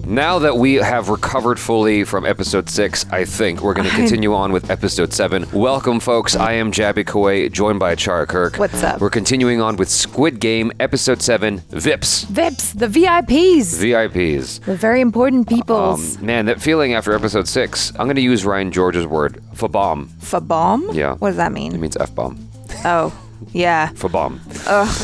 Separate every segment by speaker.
Speaker 1: Now that we have recovered fully from episode 6, I think we're going to continue on with episode 7. Welcome, folks. I am Jaby Koay, joined by ACHARA KIRK.
Speaker 2: What's up?
Speaker 1: We're continuing on with Squid Game, episode 7, VIPS.
Speaker 2: VIPS, the VIPs.
Speaker 1: VIPs.
Speaker 2: The very important peoples.
Speaker 1: Man, that feeling after episode 6, I'm going to use Ryan George's word, F-bomb.
Speaker 2: F-bomb?
Speaker 1: Yeah.
Speaker 2: What does that mean?
Speaker 1: It means F-bomb.
Speaker 2: Oh, yeah.
Speaker 1: F-bomb.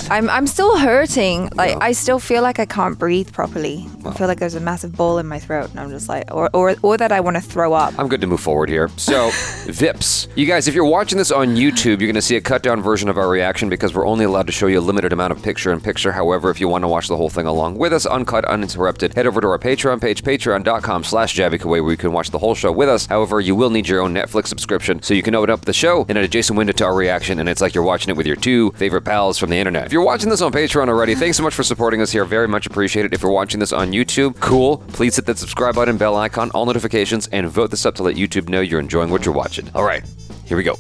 Speaker 2: I'm still hurting. Like,
Speaker 1: Yeah.
Speaker 2: I still feel like I can't breathe properly. I feel like there's a massive ball in my throat, and I'm just like, or that I want to throw up.
Speaker 1: I'm good to move forward here. So, VIPS. You guys, if you're watching this on YouTube, you're going to see a cut-down version of our reaction because we're only allowed to show you a limited amount of picture-in-picture. However, if you want to watch the whole thing along with us, uncut, uninterrupted, head over to our Patreon page, patreon.com/JabyKoay, where you can watch the whole show with us. However, you will need your own Netflix subscription, so you can open up the show in an adjacent window to our reaction, and it's like you're watching it with your two favorite pals from the internet. If you're watching this on Patreon already, thanks so much for supporting us here. Very much appreciated. If you're watching this on YouTube, cool. Please hit that subscribe button, bell icon, all notifications, and vote this up to let YouTube know you're enjoying what you're watching. All right, here we go.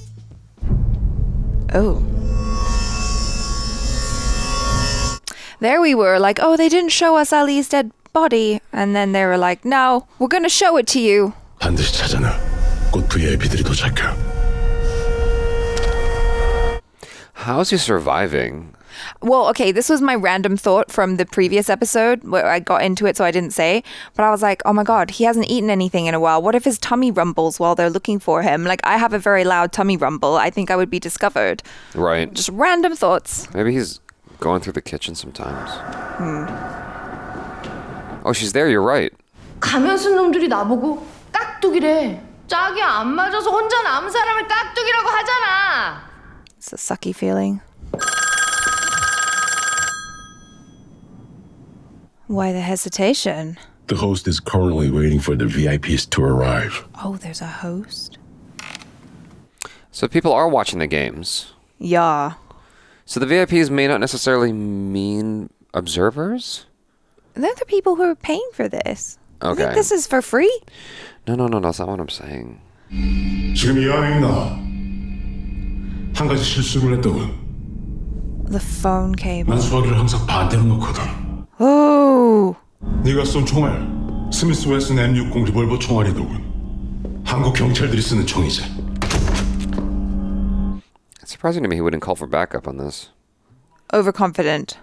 Speaker 2: Oh. There we were, like, oh, they didn't show us Ali's dead body. And then they were like, no, we're going to show it to you.
Speaker 3: 반드시 찾아내. 곧 VIP들이 도착해.
Speaker 1: How's he surviving?
Speaker 2: Well, okay, this was my random thought from the previous episode where I got into it, so I didn't say. But I was like, oh my God, he hasn't eaten anything in a while. What if his tummy rumbles while they're looking for him? Like, I have a very loud tummy rumble. I think I would be discovered.
Speaker 1: Right.
Speaker 2: Just random thoughts.
Speaker 1: Maybe he's going through the kitchen sometimes. Oh, she's there. You're right.
Speaker 4: 가면 쓴 놈들이 나보고 깍두기래. 짝이 안 맞아서 혼자 남은 사람을 깍두기라고 하잖아.
Speaker 2: It's a sucky feeling. Why the hesitation?
Speaker 3: The host is currently waiting for the VIPs to arrive.
Speaker 2: Oh, there's a host?
Speaker 1: So people are watching the games.
Speaker 2: Yeah.
Speaker 1: So the VIPs may not necessarily mean observers?
Speaker 2: They're the people who are paying for this.
Speaker 1: Okay.
Speaker 2: I think this is for free?
Speaker 1: No, that's not what I'm saying.
Speaker 3: 지금 이 안에 있나? 한 가지 실수를 했더군.
Speaker 2: The phone cable.
Speaker 3: 난 수화기를 항상 반대로 놓거든.
Speaker 2: Oh.
Speaker 3: 네가 쏜 총알, 스미스 웨슨 M60 리볼버 총알이더군. 한국 경찰들이 쓰는 총이지.
Speaker 1: It's surprising to me he wouldn't call for backup on this.
Speaker 2: Overconfident.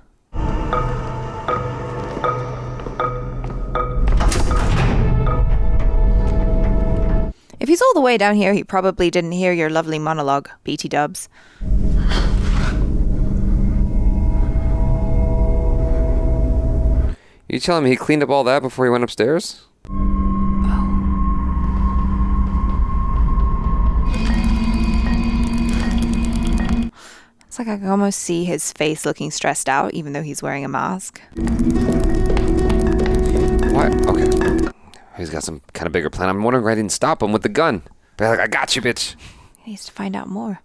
Speaker 2: If he's all the way down here, he probably didn't hear your lovely monologue, BT dubs.
Speaker 1: You tell him he cleaned up all that before he went upstairs?
Speaker 2: It's like I can almost see his face looking stressed out, even though he's wearing a mask.
Speaker 1: What? Okay. He's got some kind of bigger plan. I'm wondering why I didn't stop him with the gun. But like, I got you, bitch.
Speaker 2: He needs to find out more.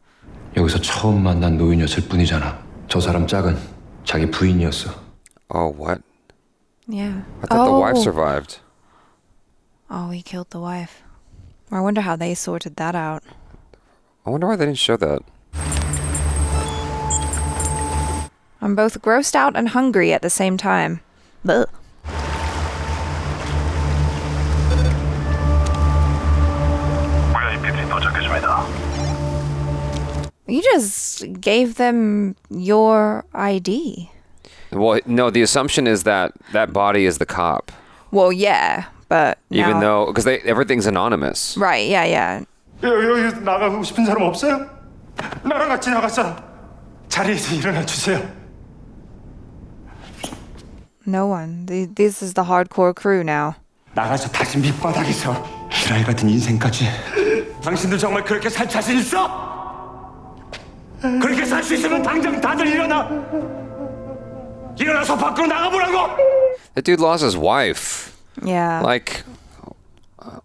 Speaker 5: 여기서 처음 만난 노인이었을 뿐이잖아. 저 사람 짝은 자기 부인이었어.
Speaker 1: Oh, what?
Speaker 2: Yeah.
Speaker 1: I thought the wife survived.
Speaker 2: Oh, he killed the wife. I wonder how they sorted that out.
Speaker 1: I wonder why they didn't show that.
Speaker 2: I'm both grossed out and hungry at the same time. Blech.
Speaker 3: VIP들이 도착했습니다.
Speaker 2: You just gave them your ID.
Speaker 1: Well, no, the assumption is that that body is the cop.
Speaker 2: Well, yeah, but
Speaker 1: Even
Speaker 2: now-
Speaker 1: though, because everything's anonymous.
Speaker 2: Right, yeah.
Speaker 6: 여기 나가고 싶은 사람 없어요? 나랑 같이 나갈 사람 자리에서 일어나 주세요.
Speaker 2: No one. This is the hardcore crew now.
Speaker 6: 나가서 다시 밑바닥에서 지랄 같은 인생까지. 당신들 정말 그렇게 살 자신 있어? 그렇게 살 수 있으면 당장 다들 일어나. 일어나서 밖으로 나가보라고.
Speaker 1: That dude lost his wife.
Speaker 2: Yeah.
Speaker 1: Like,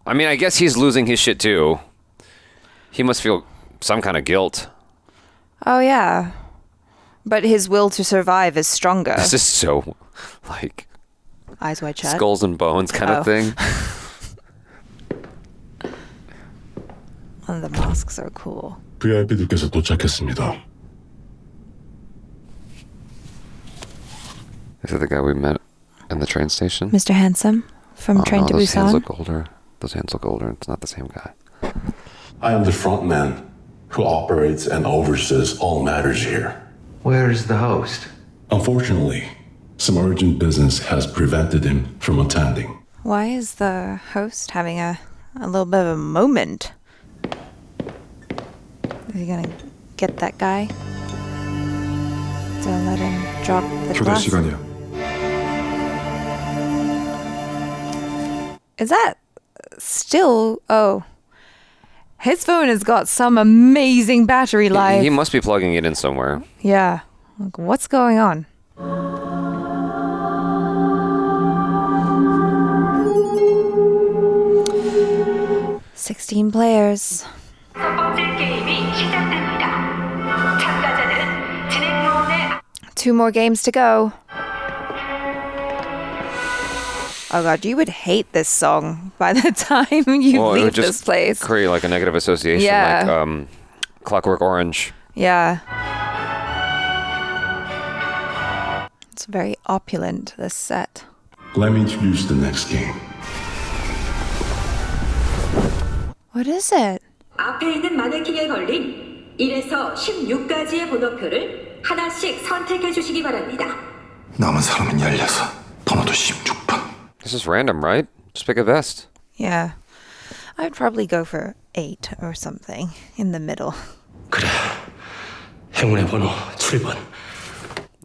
Speaker 1: I mean, I guess he's losing his shit too. He must feel some kind of guilt.
Speaker 2: Oh, yeah. But his will to survive is stronger.
Speaker 1: This is so, like,
Speaker 2: Eyes wide shut.
Speaker 1: skulls and bones kind of thing.
Speaker 2: Oh, the masks are cool.
Speaker 3: VIP들께서 도착했습니다.
Speaker 1: Is it the guy we met in the train station?
Speaker 2: Mr. Handsome, from Train to
Speaker 1: those hands
Speaker 2: Busan.
Speaker 1: look older. Those hands look older. It's not the same guy.
Speaker 3: I am the front man who operates and oversees all matters here.
Speaker 5: Where is the host?
Speaker 3: Unfortunately, some urgent business has prevented him from attending.
Speaker 2: Why is the host having a little bit of a moment? Is he gonna get that guy? Don't let him drop the
Speaker 3: 교대
Speaker 2: glass.
Speaker 3: 시간이야.
Speaker 2: Is that still? Oh, his phone has got some amazing battery life.
Speaker 1: He must be plugging it in somewhere.
Speaker 2: Yeah. Like, what's going on? (16 players).
Speaker 7: 첫 번째 게임이 시작됩니다. 참가자는 진행 모음의
Speaker 2: 2 more games to go. Oh god, you would hate this song by the time you
Speaker 1: Well, it
Speaker 2: leave
Speaker 1: would
Speaker 2: this
Speaker 1: just
Speaker 2: place.
Speaker 1: create like a negative association,
Speaker 2: Yeah.
Speaker 1: like Clockwork Orange.
Speaker 2: Yeah. It's very opulent, this set.
Speaker 3: Let me introduce the next game.
Speaker 2: What is it?
Speaker 7: 앞에 있는 마네킹에 걸린 1에서 16가지의 번호표를 하나씩 선택해 주시기 바랍니다.
Speaker 3: 남은 사람은 16, 번호도 16번.
Speaker 1: This is random, right? Just pick a vest.
Speaker 2: Yeah. I'd probably go for 8 or something in the middle.
Speaker 6: 그래. 행운의 번호 7번.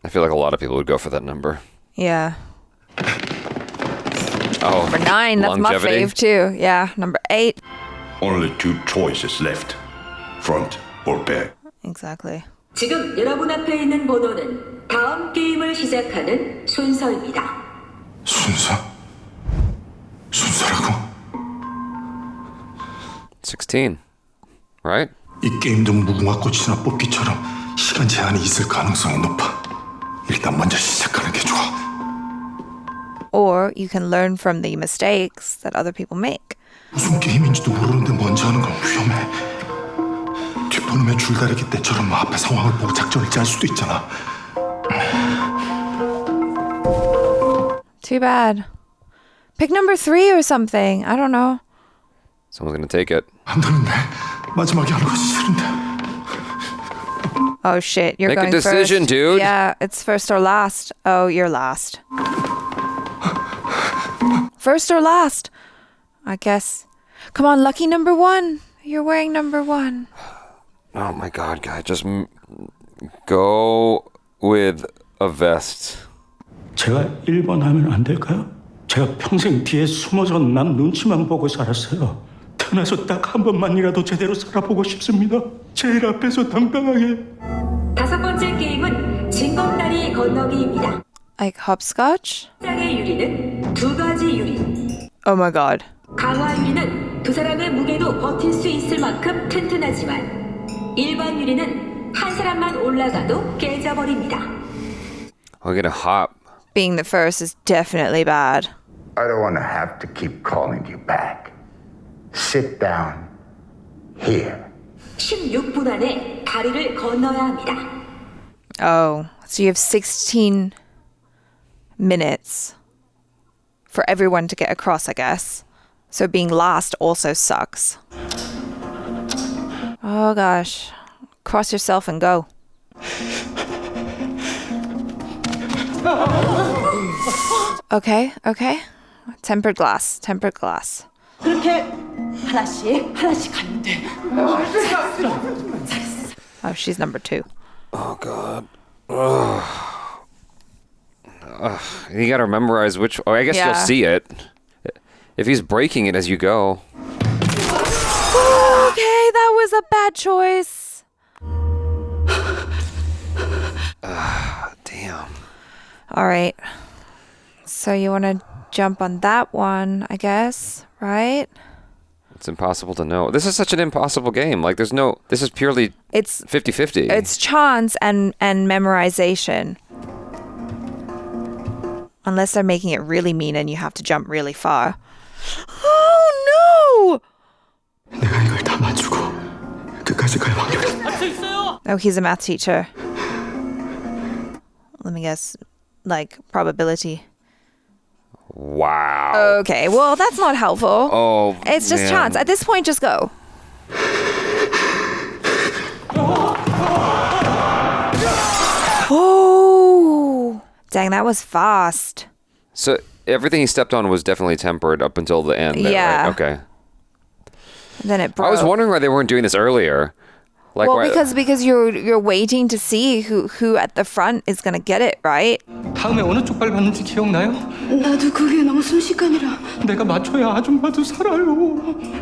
Speaker 1: I feel like a lot of people would go for that number.
Speaker 2: Yeah.
Speaker 1: Oh,
Speaker 2: Number 9, that's my
Speaker 1: longevity.
Speaker 2: fave too. Yeah, number 8.
Speaker 3: Only 2 choices left. Front or back.
Speaker 2: Exactly.
Speaker 7: 지금 여러분 앞에 있는 번호는 다음 게임을 시작하는 순서입니다.
Speaker 3: 순서? 순서라고?
Speaker 1: 16, right?
Speaker 3: 이 게임도 무궁화 꽃이나 뽑기처럼 시간 제한이 있을 가능성이 높아. 일단 먼저 시작하는 게 좋아.
Speaker 2: Or you can learn from the mistakes that other people make.
Speaker 3: 무슨 게임인지도 모르는데 먼저 하는 건 위험해. 뒷번호면 줄다리기 때처럼 앞에 상황을 보고 작전을 짤 수도 있잖아.
Speaker 2: Too bad. Pick number 3 or something. I don't know.
Speaker 1: Someone's gonna take it.
Speaker 3: 안 되는데 마지막에 하는 것이 싫은데.
Speaker 2: Oh shit, you're
Speaker 1: Make a
Speaker 2: going
Speaker 1: decision,
Speaker 2: first.
Speaker 1: dude.
Speaker 2: Yeah, it's first or last. Oh, you're last. First or last? I guess. Come on, lucky number 1. You're wearing number 1.
Speaker 1: Oh my god, guy, just go with a vest.
Speaker 8: 제가 1번 하면 안 될까요? 제가 평생 뒤에 숨어서 남 눈치만 보고 살았어요. 태어나서 딱 한 번만이라도 제대로 살아보고 싶습니다. 제일 앞에서 당당하게.
Speaker 7: 다섯 번째 게임은 징검다리 건너기입니다.
Speaker 2: Like hopscotch?
Speaker 7: 장의 유리는 2가지 유리.
Speaker 2: Oh my god.
Speaker 7: 강화 유리는 2사람의 무게도 버틸 수 있을 만큼 튼튼하지만 일반 유리는 한 사람만 올라가도 깨져버립니다.
Speaker 1: I'll get a hop.
Speaker 2: Being the first is definitely bad.
Speaker 9: I don't want to have to keep calling you back. Sit down here.
Speaker 7: 16분 안에 다리를 건너야 합니다.
Speaker 2: Oh, so you have 16 minutes for everyone to get across, I guess. So being last also sucks. Oh gosh. Cross yourself and go. Okay, okay. Tempered glass, tempered glass.
Speaker 10: 그렇게 하나씩 가면 돼.
Speaker 2: Oh, she's number 2.
Speaker 1: Oh god. You gotta memorize which. Oh, I guess
Speaker 2: Yeah.
Speaker 1: you'll see it if he's breaking it as you go.
Speaker 2: Okay, that was a bad choice.
Speaker 1: Damn.
Speaker 2: All right. So you want to jump on that one, I guess, right?
Speaker 1: It's impossible to know. This is such an impossible game. Like, there's no. This is purely
Speaker 2: It's
Speaker 1: 50-50.
Speaker 2: It's chance and memorization. Unless they're making it really mean and you have to jump really far. Oh
Speaker 3: 내가 이걸 다 맞추고 끝까지 갈 확률이.
Speaker 2: no! Oh, he's a math teacher. Let me guess. Like probability.
Speaker 1: Wow.
Speaker 2: Okay, well, that's not helpful.
Speaker 1: Oh,
Speaker 2: It's just
Speaker 1: man.
Speaker 2: chance. At this point, just go. Oh, dang, that was fast.
Speaker 1: So everything he stepped on was definitely tempered up until the end. There,
Speaker 2: Yeah.
Speaker 1: Right? Okay.
Speaker 2: And then it broke.
Speaker 1: I was wondering why they weren't doing this earlier. Like,
Speaker 2: well,
Speaker 1: why,
Speaker 2: because you're waiting to see who at the front is gonna get it, right?
Speaker 8: 다음에 어느 쪽 발 받는지 기억나요?
Speaker 10: 나도 그게 너무 순식간이라
Speaker 8: 내가 맞춰야 아줌마도 살아요.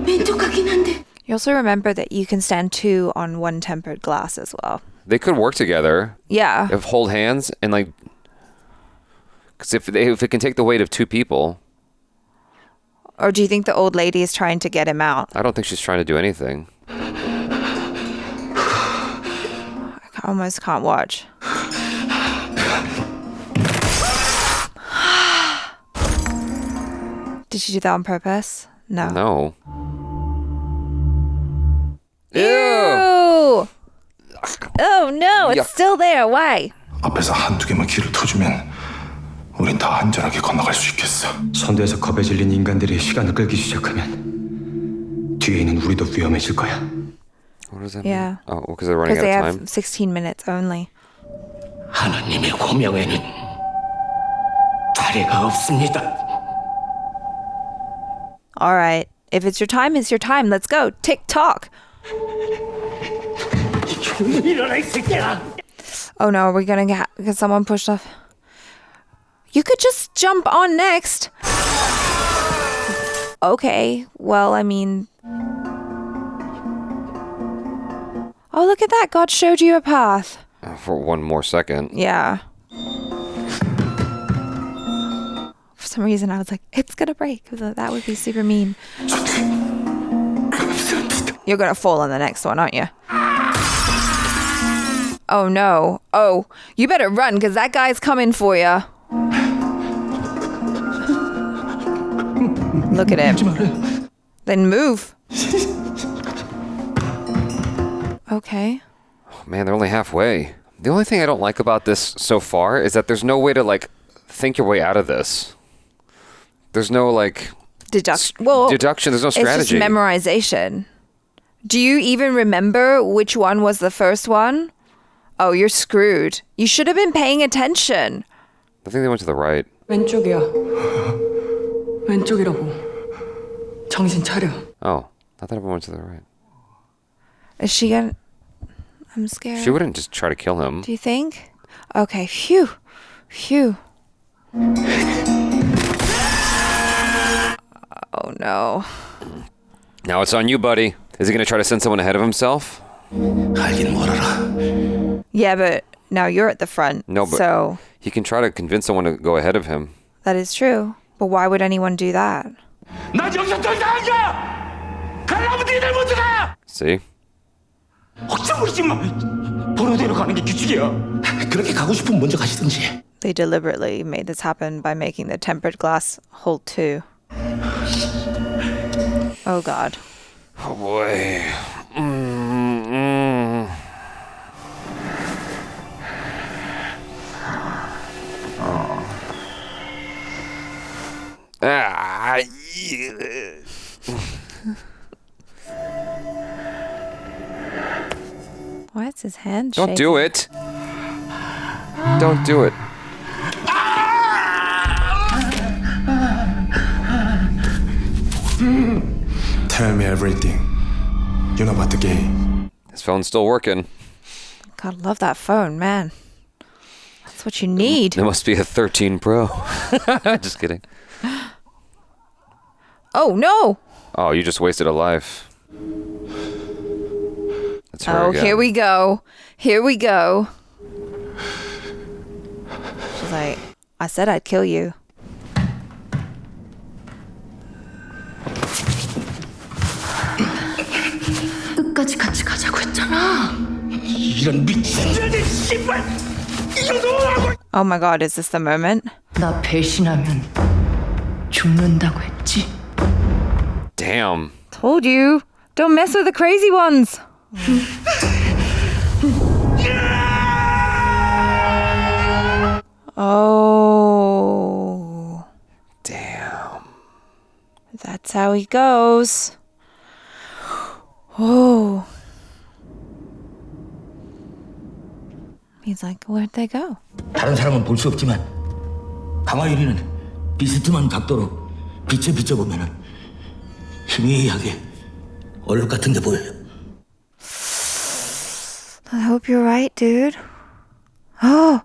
Speaker 10: 왼쪽 같긴 한데.
Speaker 2: You also remember that you can stand two on one tempered glass as well.
Speaker 1: they could work together.
Speaker 2: Yeah.
Speaker 1: If hold hands and like, because if it can take the weight of two people,
Speaker 2: Or do you think the old lady is trying to get him out?
Speaker 1: I don't think she's trying to do anything.
Speaker 2: I almost can't watch. Did she do that on purpose? No.
Speaker 1: No.
Speaker 2: Ew! Oh no, it's
Speaker 1: Yuck.
Speaker 2: still there. Why?
Speaker 3: 앞에서 한두 개만 길을 터주면 우린 다 안전하게 건너갈 수 있겠어.
Speaker 5: 선두에서 겁에 질린 인간들이 시간을 끌기 시작하면 뒤에 있는 우리도 위험해질 거야.
Speaker 1: What does that
Speaker 2: Yeah.
Speaker 1: mean? Oh, because they're running
Speaker 2: Because
Speaker 1: out
Speaker 2: they
Speaker 1: of
Speaker 2: have
Speaker 1: time.
Speaker 2: 16 minutes only.
Speaker 6: 하나님의 고명에는 다리가 없습니다.
Speaker 2: All right. If it's your time, it's your time. Let's go. Tick tock.
Speaker 6: 일어나 이 새끼야.
Speaker 2: Oh no, are we gonna get someone pushed off? You could just jump on next. Okay. Well, I mean. Oh, look at that. God showed you a path.
Speaker 1: For one more second.
Speaker 2: Yeah. For some reason, I was like, it's gonna break. That would be super mean. You're gonna fall on the next one, aren't you? Oh no. Oh, you better run because that guy's coming for you. Look at him. Then move. Okay.
Speaker 1: Man, they're only halfway. The only thing I don't like about this so far is that there's no way to like think your way out of this. There's no like
Speaker 2: Deduction. Well,
Speaker 1: deduction. There's no strategy.
Speaker 2: It's just memorization. Do you even remember which one was the first one? Oh, you're screwed. You should have been paying attention.
Speaker 1: I think they went to the right.
Speaker 10: 왼쪽이야. 왼쪽이라고. 정신 차려.
Speaker 1: Oh, I thought everyone went to the right.
Speaker 2: Is she gonna... I'm scared.
Speaker 1: She wouldn't just try to kill him.
Speaker 2: Do you think? Okay, phew. Phew. Oh no.
Speaker 1: Now it's on you, buddy. Is he going to try to send someone ahead of himself?
Speaker 3: 알긴 뭘 알아.
Speaker 2: Yeah, but now you're at the front.
Speaker 1: No, but
Speaker 2: So,
Speaker 1: he can try to convince someone to go ahead of him.
Speaker 2: that is true. But why would anyone do that?
Speaker 6: 나 여기서 더 이상 안 가. 가려면 니들 먼저 가.
Speaker 1: See?
Speaker 6: 억지 부리지 마. 번호대로 가는 게 규칙이야. 그렇게 가고 싶으면 먼저 가시든지.
Speaker 2: They deliberately made this happen by making the tempered glass hold two. Oh god.
Speaker 1: Oh boy. Ah, yeah.
Speaker 2: Why is his hand
Speaker 1: Don't
Speaker 2: shaking?
Speaker 1: do it. Don't do it.
Speaker 3: Tell me everything. You know about the game.
Speaker 1: His phone's still working.
Speaker 2: God, love that phone, man. That's what you need.
Speaker 1: It must be a 13 Pro. Just kidding.
Speaker 2: Oh, no.
Speaker 1: Oh, you just wasted a life. That's her
Speaker 2: Oh,
Speaker 1: again.
Speaker 2: here we go. Here we go. She's like, I said I'd kill you.
Speaker 4: 끝까지 같이 가자고 했잖아.
Speaker 6: 이런 미친 년의 씨발. 이거 너무하고.
Speaker 2: Oh my god, is this the moment?
Speaker 4: 나 배신하면 죽는다고 했지.
Speaker 1: Damn.
Speaker 2: Told you. Don't mess with the crazy ones. Oh.
Speaker 1: Damn.
Speaker 2: That's how he goes. Oh. He's like, where'd they go?
Speaker 11: 다른 사람은 볼 수 없지만 강화유리는 비스듬한 각도로 빛에 비춰보면은 희미하게 얼룩 같은 게 보여요.
Speaker 2: I hope you're right, dude. Oh.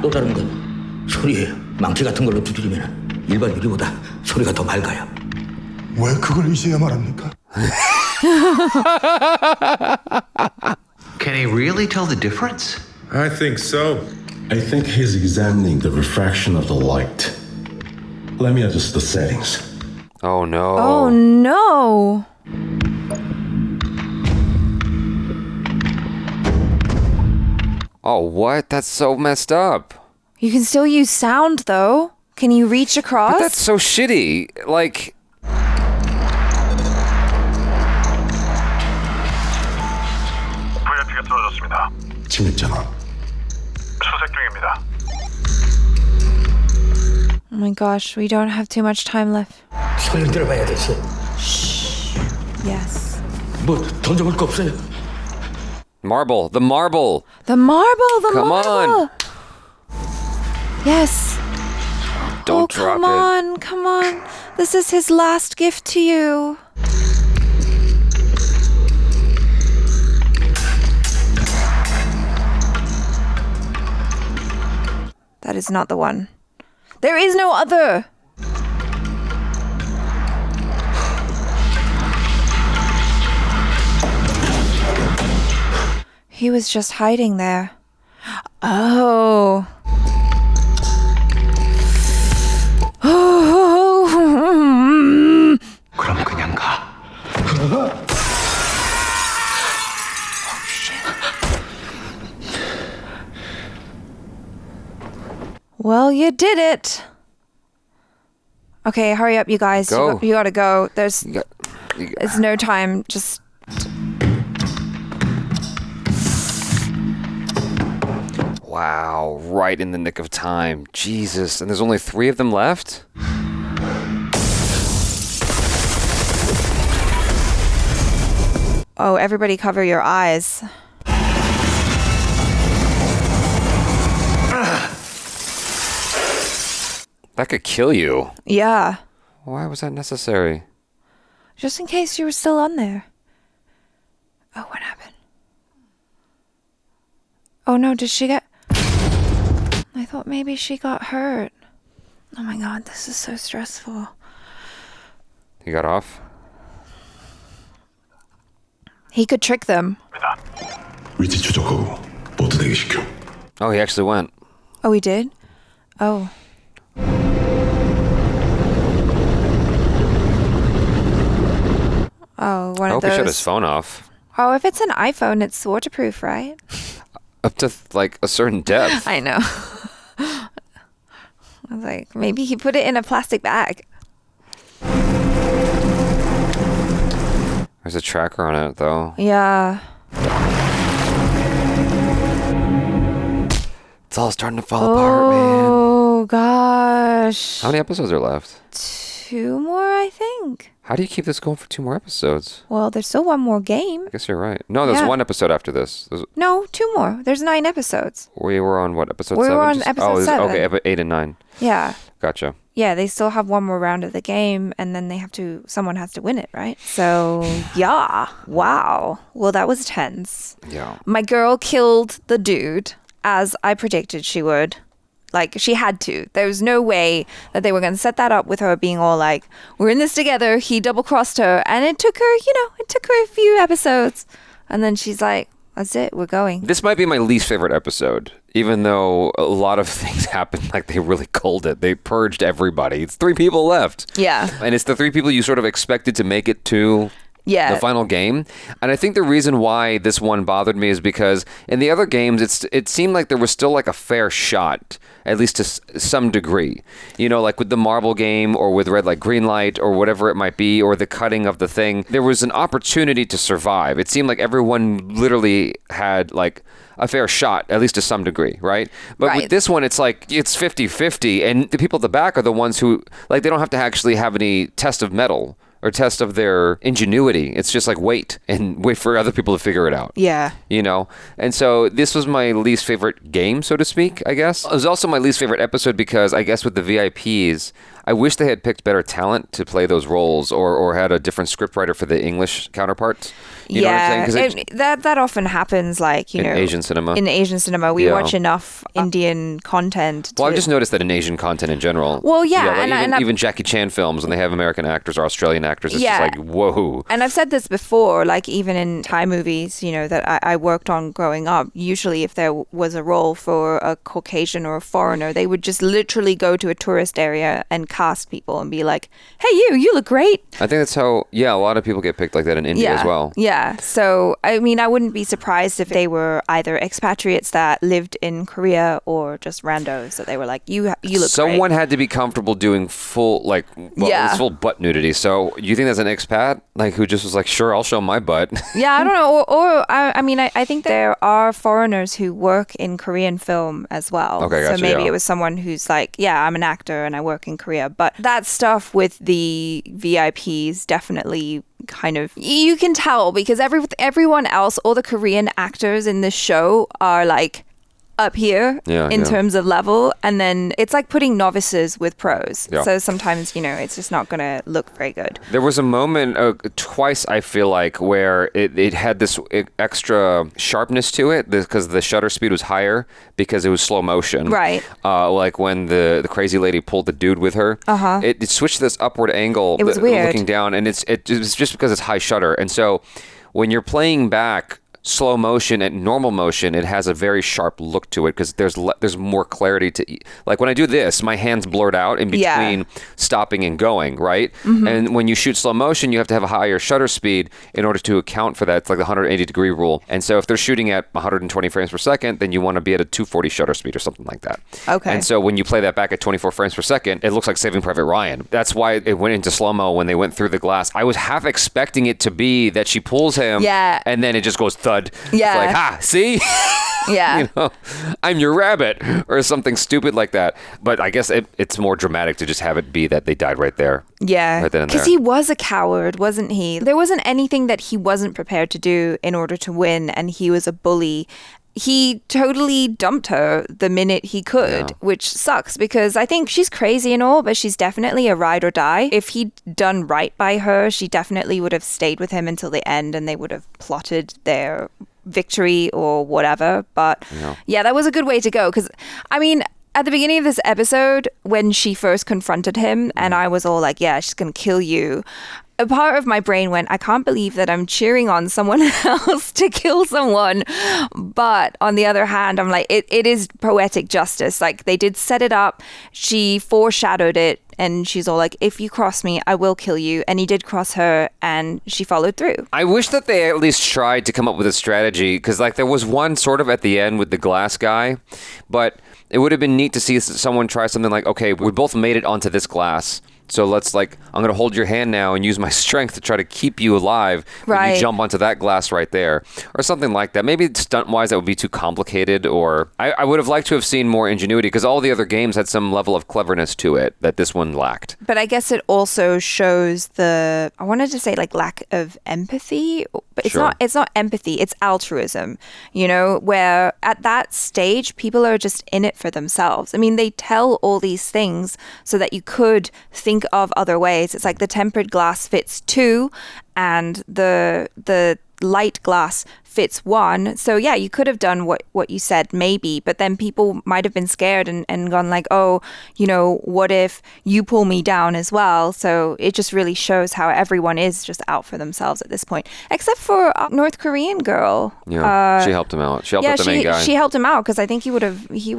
Speaker 11: 또 다른 건 소리예요. 망치 같은 걸로 두드리면 일반 유리보다 소리가 더 맑아요.
Speaker 3: 왜 그걸 이제야 말합니까?
Speaker 12: Can he really tell the difference?
Speaker 13: I think so.
Speaker 14: I think he's examining the refraction of the light. Let me adjust the settings.
Speaker 1: Oh no.
Speaker 2: Oh no.
Speaker 1: Oh, what? That's so messed up.
Speaker 2: You can still use sound though. Can you reach across?
Speaker 1: But that's so shitty. Like...
Speaker 3: VIP가 쓰러졌습니다. 침입전화. 수색 중입니다.
Speaker 2: Oh my gosh, we don't have too much time left.
Speaker 11: 소리를 들어봐야 됐어.
Speaker 2: Yes.
Speaker 11: 뭐 던져볼 거 없어요?
Speaker 1: Marble. The marble.
Speaker 2: The marble. The
Speaker 1: Come
Speaker 2: marble.
Speaker 1: on.
Speaker 2: Yes.
Speaker 1: Don't drop
Speaker 2: come
Speaker 1: it.
Speaker 2: on. Come on. This is his last gift to you. That is not the one. There is no other. He was just hiding there. Oh.
Speaker 3: 그럼 그냥 가.
Speaker 2: Well, you did it. Okay, hurry up, you guys.
Speaker 1: Go.
Speaker 2: You gotta go. There's
Speaker 1: You got-
Speaker 2: it's no time. Just
Speaker 1: Wow, right in the nick of time. Jesus, and there's only 3 of them left?
Speaker 2: oh, everybody cover your eyes.
Speaker 1: That could kill you.
Speaker 2: Yeah.
Speaker 1: Why was that necessary?
Speaker 2: Just in case you were still on there. Oh, what happened? Oh no, did she get... I thought maybe she got hurt. Oh my god, this is so stressful.
Speaker 1: He got off?
Speaker 2: He could trick them.
Speaker 3: 위치 추적하고 보트 대기시켜.
Speaker 1: Oh, he actually went.
Speaker 2: Oh, he did? Oh. Oh, one
Speaker 1: I
Speaker 2: of
Speaker 1: hope he shut his
Speaker 2: those.
Speaker 1: phone off.
Speaker 2: Oh, if it's an iPhone, it's waterproof, right?
Speaker 1: Up to, like, a certain depth.
Speaker 2: I know. I was like, maybe he put it in a plastic bag.
Speaker 1: There's a tracker on it, though.
Speaker 2: Yeah.
Speaker 1: It's all starting to fall apart, man.
Speaker 2: Oh, gosh.
Speaker 1: How many episodes are left?
Speaker 2: 2 more, I think.
Speaker 1: How do you keep this going for 2 more episodes?
Speaker 2: Well, there's still one more game.
Speaker 1: I guess you're right. No, there's
Speaker 2: Yeah.
Speaker 1: 1 episode after this.
Speaker 2: No, 2 more. There's 9 episodes.
Speaker 1: We were on what, episode
Speaker 2: We
Speaker 1: 7?
Speaker 2: were on episode 7.
Speaker 1: Okay, 8 and 9.
Speaker 2: Yeah.
Speaker 1: Gotcha.
Speaker 2: Yeah, they still have one more round of the game, and then someone has to win it, right? So, yeah. Wow. Well, that was tense.
Speaker 1: Yeah.
Speaker 2: My girl killed the dude, as I predicted she would. Like, she had to. There was no way that they were going to set that up with her being all like, we're in this together. He double-crossed her. And it took her, it took her a few episodes. And then she's like, that's it. We're going.
Speaker 1: This might be my least favorite episode, even though a lot of things happened. Like, they really culled it. They purged everybody. It's 3 people left.
Speaker 2: Yeah.
Speaker 1: And it's the 3 people you sort of expected to make it to
Speaker 2: Yeah.
Speaker 1: The final game. And I think the reason why this one bothered me is because in the other games, it seemed like there was still like a fair shot, at least to some degree. You know, like with the marble game or with red light, green light or whatever it might be, or the cutting of the thing, there was an opportunity to survive. It seemed like everyone literally had like a fair shot, at least to some degree, right? But with this one, it's like, it's 50-50, and the people at the back are the ones who, like, they don't have to actually have any test of metal or test of their ingenuity. It's just like wait for other people to figure it out.
Speaker 2: Yeah.
Speaker 1: You know? And so this was my least favorite game, so to speak, I guess. It was also my least favorite episode because I guess with the VIPs, I wish they had picked better talent to play those roles or had a different scriptwriter for the English counterparts. You know what I'm saying?
Speaker 2: That often happens, like, you know.
Speaker 1: In Asian cinema.
Speaker 2: In Asian cinema, we watch enough Indian content.
Speaker 1: Well, I've just noticed that in Asian content in general.
Speaker 2: Well, yeah.
Speaker 1: Like even Jackie Chan films, when they have American actors or Australian actors, it's just like, whoa.
Speaker 2: And I've said this before, like even in Thai movies, you know, that I worked on growing up, usually if there was a role for a Caucasian or a foreigner, they would just literally go to a tourist area and cast people and be like, hey, you look great.
Speaker 1: I think that's how, a lot of people get picked like that in India as well.
Speaker 2: Yeah. So, I mean, I wouldn't be surprised if they were either expatriates that lived in Korea or just randos that they were like, you look great.
Speaker 1: Someone had to be comfortable doing full, it's full butt nudity. So you think that's an expat? Like, who just was like, sure, I'll show my butt.
Speaker 2: Yeah, I don't know. I mean, I think there are foreigners who work in Korean film as well.
Speaker 1: Okay, gotcha,
Speaker 2: so maybe it was someone who's like, yeah, I'm an actor and I work in Korea. But that stuff with the VIPs definitely kind of, you can tell because everyone else, all the Korean actors in this show are like up here in terms of level, and then it's like putting novices with pros. So sometimes, you know, it's just not going to look very good.
Speaker 1: There was a moment twice, I feel like, where it had this extra sharpness to it because the shutter speed was higher because it was slow motion.
Speaker 2: Right.
Speaker 1: Like when the crazy lady pulled the dude with her. It switched to this upward angle.
Speaker 2: It was weird.
Speaker 1: Looking down, and it's just because it's high shutter. And so when you're playing back slow motion and normal motion, it has a very sharp look to it because there's more clarity to, like when I do this, my hands blurred out in between stopping and going, right? And when you shoot slow motion, you have to have a higher shutter speed in order to account for that. It's like the 180 degree rule. And so if they're shooting at 120 frames per second, then you want to be at a 240 shutter speed or something like that.
Speaker 2: Okay.
Speaker 1: And so when you play that back at 24 frames per second, it looks like Saving Private Ryan. That's why it went into slow-mo when they went through the glass. I was half expecting it to be that she pulls him and then it just goes thud.
Speaker 2: Yeah.
Speaker 1: It's like, see?
Speaker 2: Yeah.
Speaker 1: You know, I'm your rabbit or something stupid like that. But I guess it's more dramatic to just have it be that they died right there.
Speaker 2: Yeah.
Speaker 1: Right then and there.
Speaker 2: Because he was a coward, wasn't he? There wasn't anything that he wasn't prepared to do in order to win, and he was a bully. He totally dumped her the minute he could, which sucks because I think she's crazy and all, but she's definitely a ride or die. If he'd done right by her, she definitely would have stayed with him until the end and they would have plotted their victory or whatever. But yeah, that was a good way to go because, I mean, at the beginning of this episode, when she first confronted him and I was all like, yeah, she's going to kill you, a part of my brain went, I can't believe that I'm cheering on someone else to kill someone. But on the other hand, I'm like, it is poetic justice. Like they did set it up. She foreshadowed it. And she's all like, if you cross me, I will kill you. And he did cross her and she followed through. I
Speaker 1: wish that they at least tried to come up with a strategy because like there was one sort of at the end with the glass guy, but it would have been neat to see someone try something like, okay, we both made it onto this glass. So let's I'm going to hold your hand now and use my strength to try to keep you alive when you jump onto that glass right there or something like that. Maybe stunt-wise that would be too complicated or I would have liked to have seen more ingenuity because all the other games had some level of cleverness to it that this one lacked.
Speaker 2: But I guess it also shows I wanted to say like lack of empathy, but it's not empathy, it's altruism, you know, where at that stage people are just in it for themselves. I mean, they tell all these things so that you could think of other ways. It's like the tempered glass fits 2 and the light glass fits 1. So yeah, you could have done what you said maybe, but then people might have been scared and gone like, oh, you know, what if you pull me down as well? So it just really shows how everyone is just out for themselves at this point, except for North Korean girl.
Speaker 1: Yeah, she helped him out. She helped out the main guy.
Speaker 2: She helped him out because I think he would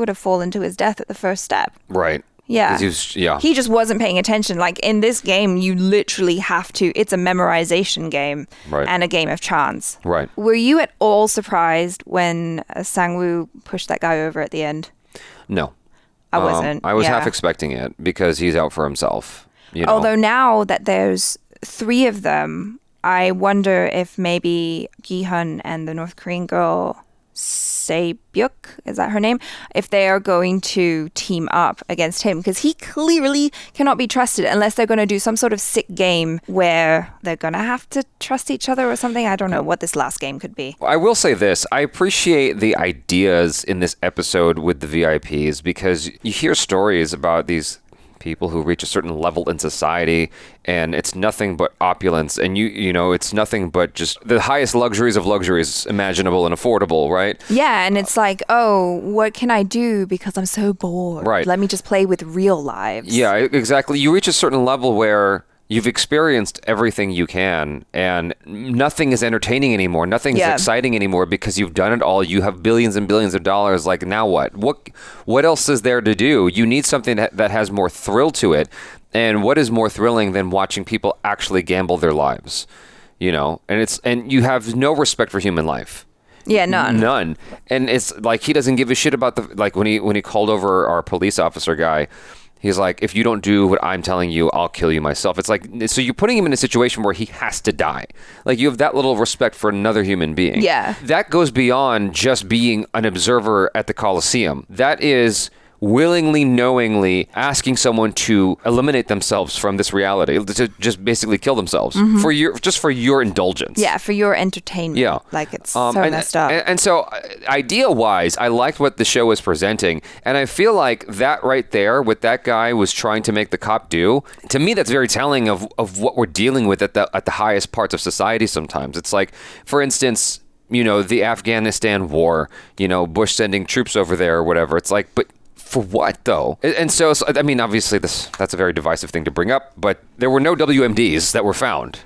Speaker 2: have fallen to his death at the first step.
Speaker 1: Right.
Speaker 2: Yeah.
Speaker 1: Yeah.
Speaker 2: He just wasn't paying attention. Like in this game, you literally have to, it's a memorization game and a game of chance.
Speaker 1: Right.
Speaker 2: Were you at all surprised when Sang-woo pushed that guy over at the end?
Speaker 1: No.
Speaker 2: I wasn't.
Speaker 1: I was half expecting it because he's out for himself. You know?
Speaker 2: Although now that there's 3 of them, I wonder if maybe Gi-hun and the North Korean girl, Se-byuk, is that her name? If they are going to team up against him, because he clearly cannot be trusted unless they're going to do some sort of sick game where they're going to have to trust each other or something. I don't know what this last game could be.
Speaker 1: I will say this. I appreciate the ideas in this episode with the VIPs because you hear stories about these people who reach a certain level in society and it's nothing but opulence and you know it's nothing but just the highest luxuries of luxuries imaginable and affordable, right?
Speaker 2: Yeah, and it's like, oh, what can I do because I'm so bored?
Speaker 1: Right.
Speaker 2: Let me just play with real lives.
Speaker 1: Yeah, exactly. You reach a certain level where you've experienced everything you can and nothing is entertaining anymore. Nothing is exciting anymore because you've done it all. You have billions and billions of dollars. Like, now what? What else is there to do? You need something that has more thrill to it. And what is more thrilling than watching people actually gamble their lives? You know, and you have no respect for human life.
Speaker 2: Yeah, none.
Speaker 1: And it's like he doesn't give a shit about when he called over our police officer guy. He's like, if you don't do what I'm telling you, I'll kill you myself. It's like, so you're putting him in a situation where he has to die. Like, you have that little respect for another human being.
Speaker 2: Yeah.
Speaker 1: That goes beyond just being an observer at the Coliseum. That is willingly, knowingly asking someone to eliminate themselves from this reality, to just basically kill themselves for your indulgence.
Speaker 2: Yeah, for your entertainment.
Speaker 1: Yeah.
Speaker 2: Like, it's so messed up.
Speaker 1: And so, idea-wise, I liked what the show was presenting, and I feel like that right there, what that guy was trying to make the cop do, to me, that's very telling of what we're dealing with at the highest parts of society sometimes. It's like, for instance, you know, the Afghanistan war, you know, Bush sending troops over there or whatever. It's like, but for what, though? And so, I mean, obviously, that's a very divisive thing to bring up, but there were no WMDs that were found.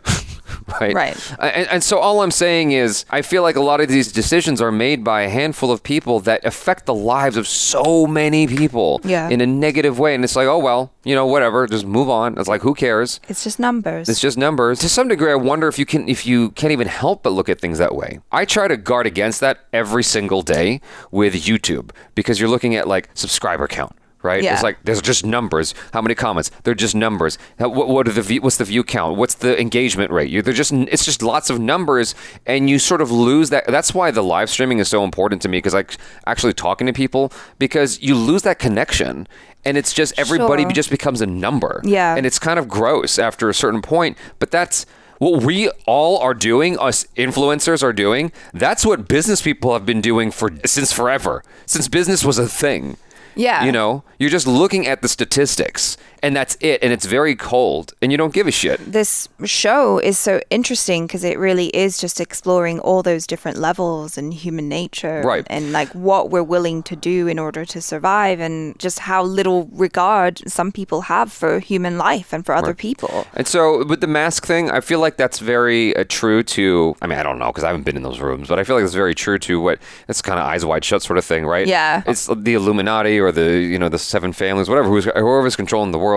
Speaker 1: Right. And so all I'm saying is I feel like a lot of these decisions are made by a handful of people that affect the lives of so many people in a negative way. And it's like, oh, well, you know, whatever, just move on. It's like, who cares?
Speaker 2: It's just numbers.
Speaker 1: It's just numbers. To some degree, I wonder if you can't even help but look at things that way. I try to guard against that every single day with YouTube because you're looking at like subscriber count. Right?
Speaker 2: Yeah.
Speaker 1: It's like, there's just numbers. How many comments? They're just numbers. What's the view count? What's the engagement rate? It's just lots of numbers, and you sort of lose that. That's why the live streaming is so important to me, because like actually talking to people, because you lose that connection, and it's just everybody just becomes a number.
Speaker 2: Yeah.
Speaker 1: And it's kind of gross after a certain point, but that's what we all are doing, us influencers are doing. That's what business people have been doing since forever, since business was a thing.
Speaker 2: Yeah.
Speaker 1: You know, you're just looking at the statistics and that's it. And it's very cold and you don't give a shit.
Speaker 2: This show is so interesting because it really is just exploring all those different levels and human nature.
Speaker 1: Right.
Speaker 2: And like what we're willing to do in order to survive and just how little regard some people have for human life and for other people.
Speaker 1: And so with the mask thing, I feel like that's very true to, I mean, I don't know because I haven't been in those rooms, but I feel like it's very true to what, it's kind of eyes wide shut sort of thing, right?
Speaker 2: Yeah.
Speaker 1: It's the Illuminati or the seven families, whatever, whoever's controlling the world.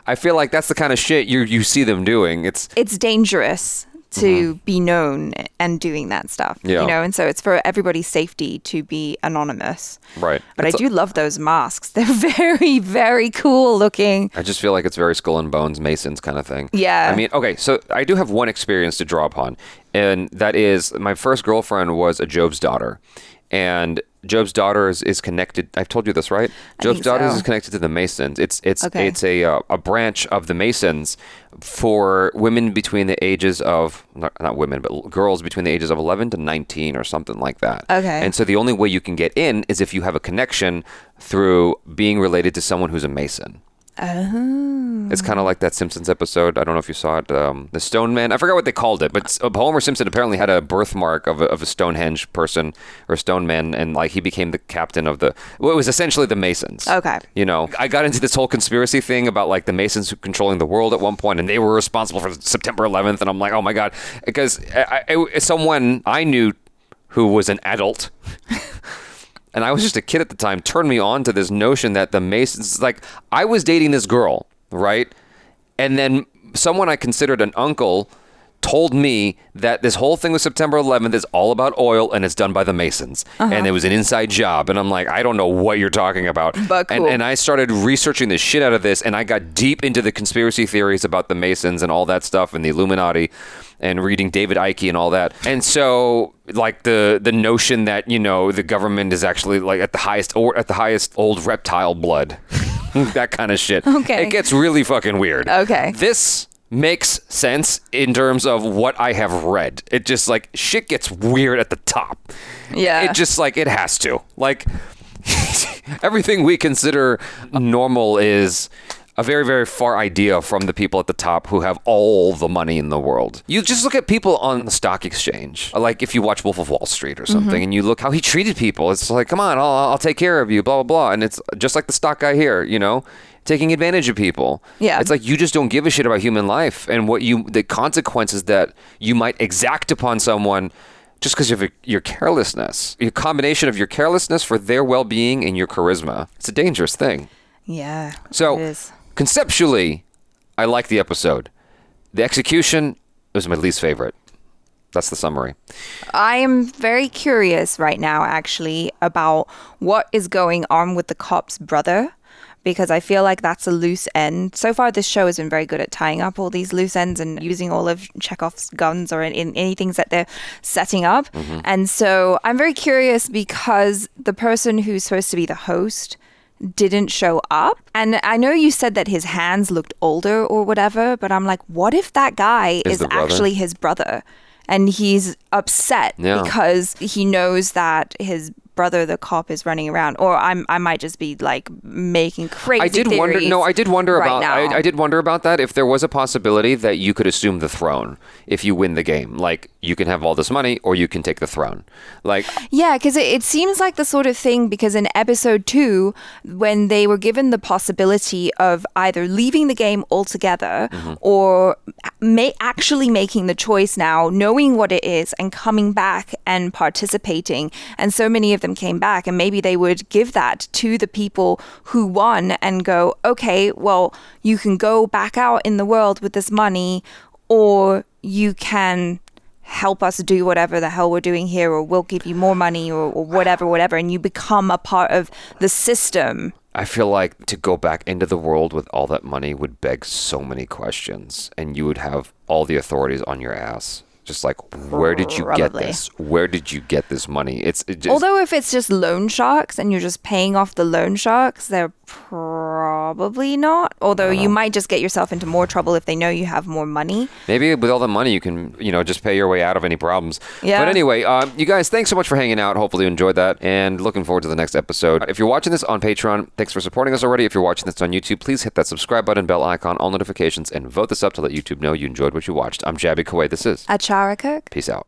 Speaker 1: I feel like that's the kind of shit you see them doing. It's
Speaker 2: dangerous to be known and doing that stuff, you know, and so it's for everybody's safety to be anonymous.
Speaker 1: Right.
Speaker 2: But I do love those masks. They're very, very cool looking.
Speaker 1: I just feel like it's very Skull and Bones, Masons kind of thing.
Speaker 2: Yeah.
Speaker 1: I mean, okay, so I do have one experience to draw upon, and that is my first girlfriend was a Job's daughter. And Job's daughters is connected. I've told you this, right? Job's daughters is connected to the Masons. It's a branch of the Masons for women between the ages of not women, but girls between the ages of 11 to 19 or something like that.
Speaker 2: Okay.
Speaker 1: And so the only way you can get in is if you have a connection through being related to someone who's a Mason.
Speaker 2: Oh.
Speaker 1: It's kind of like that Simpsons episode. I don't know if you saw it. The Stone Man. I forgot what they called it, but Homer Simpson apparently had a birthmark of a Stonehenge person or Stone Man, and like he became the captain of it was essentially the Masons.
Speaker 2: Okay.
Speaker 1: You know, I got into this whole conspiracy thing about like the Masons controlling the world at one point, and they were responsible for September 11th, and I'm like, oh my God, because someone I knew who was an adult and I was just a kid at the time, turned me on to this notion that the Masons, like, I was dating this girl, right? And then someone I considered an uncle told me that this whole thing with September 11th is all about oil and it's done by the Masons. And it was an inside job. And I'm like, I don't know what you're talking about.
Speaker 2: But cool.
Speaker 1: And I started researching the shit out of this, and I got deep into the conspiracy theories about the Masons and all that stuff and the Illuminati and reading David Icke and all that. And so, like, the notion that, you know, the government is actually like at the highest old reptile blood. That kind of shit.
Speaker 2: Okay.
Speaker 1: It gets really fucking weird.
Speaker 2: Okay.
Speaker 1: This makes sense in terms of what I have read. It just, like, shit gets weird at the top.
Speaker 2: Yeah.
Speaker 1: It just, like, it has to. Like, everything we consider normal is a very, very far idea from the people at the top who have all the money in the world. You just look at people on the stock exchange, like if you watch Wolf of Wall Street or something, and you look how he treated people. It's like, come on, I'll take care of you, blah, blah, blah. And it's just like the stock guy here, you know, taking advantage of people.
Speaker 2: Yeah.
Speaker 1: It's like you just don't give a shit about human life and the consequences that you might exact upon someone just because of your carelessness. Your combination of your carelessness for their well-being and your charisma. It's a dangerous thing.
Speaker 2: Yeah.
Speaker 1: So,
Speaker 2: it is.
Speaker 1: Conceptually, I like the episode. The execution was my least favorite. That's the summary.
Speaker 2: I am very curious right now, actually, about what is going on with the cop's brother, because I feel like that's a loose end. So far, this show has been very good at tying up all these loose ends and using all of Chekhov's guns or in any things that they're setting up. And so I'm very curious because the person who's supposed to be the host didn't show up. And I know you said that his hands looked older or whatever, but I'm like, what if that guy is actually his brother? And he's upset because he knows that his brother, the cop, is running around. Or I might just be like making crazy theories.
Speaker 1: I did wonder
Speaker 2: right
Speaker 1: about.
Speaker 2: now.
Speaker 1: I did wonder about that. If there was a possibility that you could assume the throne if you win the game, like you can have all this money or you can take the throne. Like,
Speaker 2: yeah, because it seems like the sort of thing. Because in episode 2, when they were given the possibility of either leaving the game altogether or actually making the choice now, knowing what it is and coming back and participating, and so many of them came back, and maybe they would give that to the people who won and go, okay, well, you can go back out in the world with this money, or you can help us do whatever the hell we're doing here, or we'll give you more money, or whatever, and you become a part of the system.
Speaker 1: I feel like to go back into the world with all that money would beg so many questions, and you would have all the authorities on your ass. Just like, where did you get this? Where did you get this money?
Speaker 2: Although if it's just loan sharks and you're just paying off the loan sharks, they're probably not. Although you might just get yourself into more trouble if they know you have more money.
Speaker 1: Maybe with all the money you can, just pay your way out of any problems.
Speaker 2: Yeah.
Speaker 1: But anyway, you guys, thanks so much for hanging out. Hopefully you enjoyed that, and looking forward to the next episode. If you're watching this on Patreon, thanks for supporting us already. If you're watching this on YouTube, please hit that subscribe button, bell icon, all notifications, and vote this up to let YouTube know you enjoyed what you watched. I'm Jaby Koay. This is
Speaker 2: ACHARA KIRK.
Speaker 1: Peace out.